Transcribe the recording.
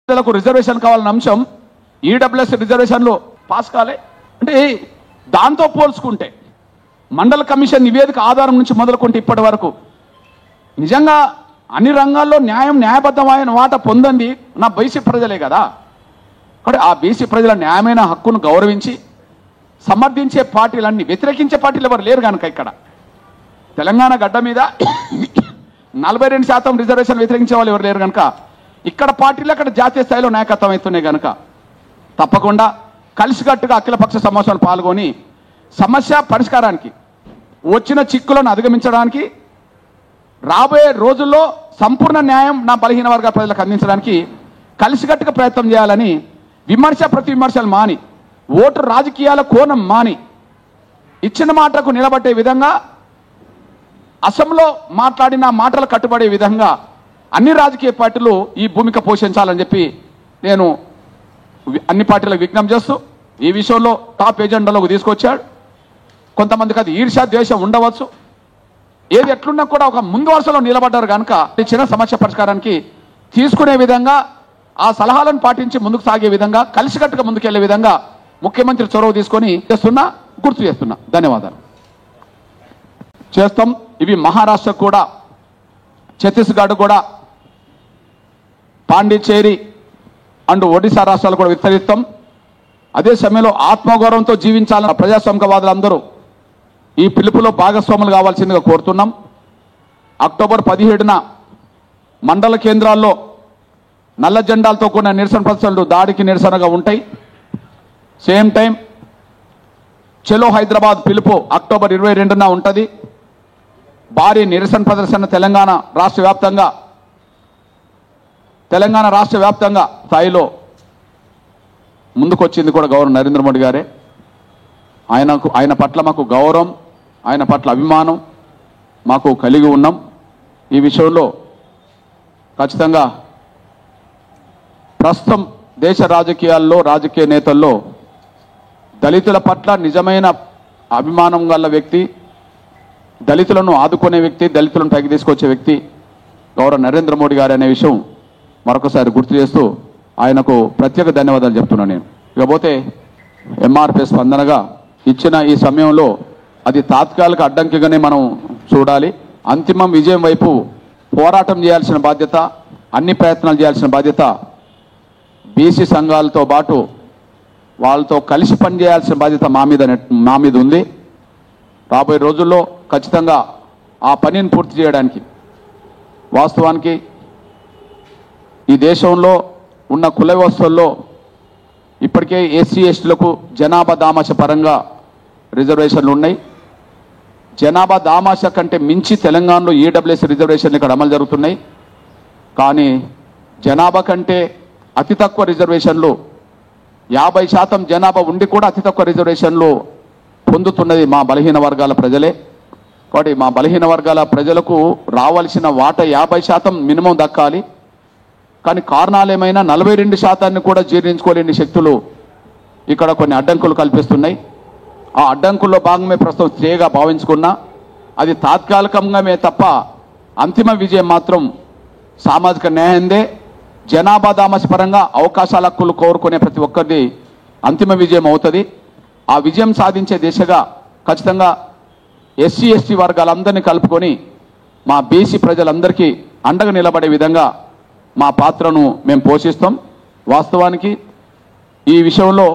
ప్రజలకు రిజర్వేషన్ కావాలన్న అంశం ఈడబ్ల్యూఎస్ రిజర్వేషన్లు పాస్ కాలే అంటే దాంతో పోల్చుకుంటే మండల కమిషన్ నివేదిక ఆధారం నుంచి మొదలుకుంటే ఇప్పటి వరకు నిజంగా అన్ని రంగాల్లో న్యాయబద్ధమైన వాటా పొందండి నా బీసీ ప్రజలే కదా. కాబట్టి ఆ బీసీ ప్రజల న్యాయమైన హక్కును గౌరవించి సమర్థించే పార్టీలన్నీ వ్యతిరేకించే పార్టీలు ఎవరు లేరు కనుక ఇక్కడ తెలంగాణ గడ్డ మీద 42% రిజర్వేషన్ వ్యతిరేకించే వాళ్ళు ఎవరు లేరు కనుక ఇక్కడ పార్టీలు అక్కడ జాతీయ స్థాయిలో నాయకత్వం అవుతున్నాయి కనుక తప్పకుండా కలిసికట్టుగా అఖిలపక్ష సమావేశాలు పాల్గొని సమస్య పరిష్కారానికి వచ్చిన చిక్కులను అధిగమించడానికి రాబోయే రోజుల్లో సంపూర్ణ న్యాయం నా బలహీన వర్గాల ప్రజలకు అందించడానికి కలిసికట్టుగా ప్రయత్నం చేయాలని ప్రతి విమర్శలు మాని ఓటు రాజకీయాల కోణం మాని ఇచ్చిన మాటకు నిలబట్టే విధంగా అసెంబ్లీలో మాట్లాడిన మాటలు కట్టుబడే విధంగా అన్ని రాజకీయ పార్టీలు ఈ భూమిక పోషించాలని చెప్పి నేను అన్ని పార్టీలకు విజ్ఞప్తి చేస్తూ ఈ విషయంలో టాప్ ఎజెండాలోకి తీసుకొచ్చాడు. కొంతమందికి అది ఈర్ష్య ద్వేషం ఉండవచ్చు, ఏది ఎట్లున్నా కూడా ఒక ముందు వరుసలో నిలబడ్డారు కనుక చిన్న సమస్య పరిష్కారానికి తీసుకునే విధంగా ఆ సలహాలను పాటించి ముందుకు సాగే విధంగా కలిసికట్టుగా ముందుకెళ్లే విధంగా ముఖ్యమంత్రి చొరవ తీసుకొని గుర్తు చేస్తున్నా. ధన్యవాదాలు. చేస్తాం. ఇవి మహారాష్ట్ర కూడా, ఛత్తీస్గఢ్ కూడా, పాండిచ్చేరి అండ్ ఒడిశా రాష్ట్రాలు కూడా విస్తరిస్తాం. అదే సమయంలో ఆత్మగౌరవంతో జీవించాలన్న ప్రజాస్వామికవాదులందరూ ఈ పిలుపులో భాగస్వాములు కావాల్సిందిగా కోరుతున్నాం. అక్టోబర్ 17న మండల కేంద్రాల్లో నల్ల జెండాలతో కూడిన నిరసన ప్రదర్శనలు దాడికి నిరసనగా ఉంటాయి. సేమ్ టైం చలో హైదరాబాద్ పిలుపు అక్టోబర్ 22న ఉంటుంది. భారీ నిరసన ప్రదర్శన తెలంగాణ రాష్ట్ర వ్యాప్తంగా స్థాయిలో ముందుకొచ్చింది కూడా గవర్నర్ నరేంద్ర మోడీ గారే. ఆయన పట్ల మాకు గౌరవం, ఆయన పట్ల అభిమానం మాకు కలిగి ఉన్నాం. ఈ విషయంలో ఖచ్చితంగా ప్రస్తుతం దేశ రాజకీయాల్లో రాజకీయ నేతల్లో దళితుల పట్ల నిజమైన అభిమానం గల వ్యక్తి, దళితులను ఆదుకునే వ్యక్తి, దళితులను పైకి తీసుకొచ్చే వ్యక్తి గౌరవ నరేంద్ర మోడీ గారు అనే విషయం మరొకసారి గుర్తు చేస్తూ ఆయనకు ప్రత్యేక ధన్యవాదాలు చెప్తున్నాను. నేను ఇకపోతే ఎంఆర్పీ స్పందనగా ఇచ్చిన ఈ సమయంలో అది తాత్కాలిక అడ్డంకిగానే మనం చూడాలి. అంతిమం విజయం వైపు పోరాటం చేయాల్సిన బాధ్యత, అన్ని ప్రయత్నాలు చేయాల్సిన బాధ్యత బీసీ సంఘాలతో పాటు వాళ్ళతో కలిసి పనిచేయాల్సిన బాధ్యత మా మీద ఉంది. రాబోయే రోజుల్లో ఖచ్చితంగా ఆ పనిని పూర్తి చేయడానికి వాస్తవానికి ఈ దేశంలో ఉన్న కుల వ్యవస్థల్లో ఇప్పటికే ఎస్సీ ఎస్టీలకు జనాభా దామాష పరంగా రిజర్వేషన్లు ఉన్నాయి. జనాభా దామాష కంటే మించి తెలంగాణలో ఈడబ్ల్యూఎస్ రిజర్వేషన్లు ఇక్కడ అమలు జరుగుతున్నాయి. కానీ జనాభా కంటే అతి తక్కువ రిజర్వేషన్లు 50% జనాభా ఉండి కూడా అతి తక్కువ రిజర్వేషన్లు పొందుతున్నది మా బలహీన వర్గాల ప్రజలే. కాబట్టి మా బలహీన వర్గాల ప్రజలకు రావాల్సిన వాటా 50% మినిమం దక్కాలి. కానీ కారణాలు ఏమైనా 42% కూడా జీర్ణించుకోలేని శక్తులు ఇక్కడ కొన్ని అడ్డంకులు కల్పిస్తున్నాయి. ఆ అడ్డంకుల్లో భాగమే ప్రస్తుతం శ్రేయగా భావించుకున్నా అది తాత్కాలికంగామే తప్ప అంతిమ విజయం మాత్రం సామాజిక న్యాయందే. జనాభా దామాష పరంగా అవకాశాల హక్కులు కోరుకునే ప్రతి ఒక్కరిది అంతిమ విజయం అవుతుంది. ఆ విజయం సాధించే దిశగా ఖచ్చితంగా ఎస్సీ ఎస్టీ వర్గాలందరినీ కలుపుకొని మా బీసీ ప్రజలందరికీ అండగా నిలబడే విధంగా మా పాత్రను మేము పోషిస్తాం. వాస్తవానికి ఈ విషయంలో